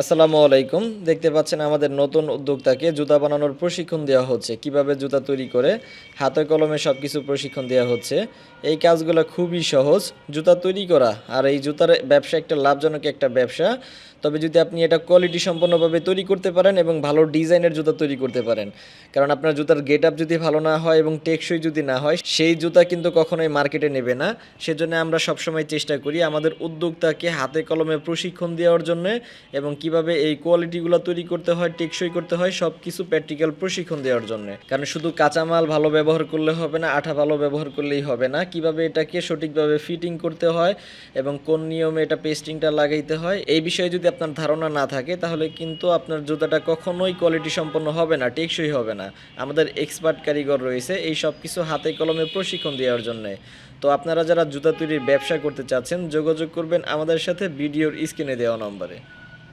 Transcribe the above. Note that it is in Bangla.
আসসালামু আলাইকুম। দেখতে পাচ্ছেন আমাদের নতুন উদ্যোক্তাকে জুতা বানানোর প্রশিক্ষণ দেওয়া হচ্ছে। কিভাবে জুতা তৈরি করে হাতে কলমে সবকিছু প্রশিক্ষণ দেওয়া হচ্ছে। এই কাজগুলো খুবই সহজ। জুতা তৈরি করা আর এই জুতার ব্যবসা একটা লাভজনক একটা ব্যবসা। তবে যদি আপনি এটা কোয়ালিটি সম্পন্নভাবে তৈরি করতে পারেন এবং ভালো ডিজাইনের জুতা তৈরি করতে পারেন। কারণ আপনার জুতার গেটআপ যদি ভালো না হয় এবং টেকসই যদি না হয়, সেই জুতা কিন্তু কখনোই মার্কেটে নেবে না। সেজন্য আমরা সবসময় চেষ্টা করি আমাদের উদ্যোক্তাকে হাতে কলমে প্রশিক্ষণ দেওয়ার জন্যে এবং কিভাবে এই কোয়ালিটিগুলো তৈরি করতে হয়, টেকসই করতে হয় সবকিছু প্র্যাকটিক্যাল প্রশিক্ষণ দেওয়ার জন্য। কারণ শুধু কাঁচামাল ভালো ব্যবহার করলে হবে না, আঠা ভালো ব্যবহার করলেই হবে না। কিভাবে এটাকে সঠিকভাবে ফিটিং করতে হয় এবং কোন নিয়মে এটা পেস্টিংটা লাগাইতে হয়, এই বিষয়ে যদি আপনার ধারণা না থাকে তাহলে কিন্তু আপনার জুতাটা কখনোই কোয়ালিটি সম্পন্ন হবে না, টেকসই হবে না। আমাদের এক্সপার্ট কারিগর রয়েছে এই সব কিছু হাতে কলমে প্রশিক্ষণ দেওয়ার জন্যে। তো আপনারা যারা জুতা তৈরির ব্যবসা করতে চাচ্ছেন যোগাযোগ করবেন আমাদের সাথে ভিডিওর স্ক্রিনে দেওয়া নম্বরে।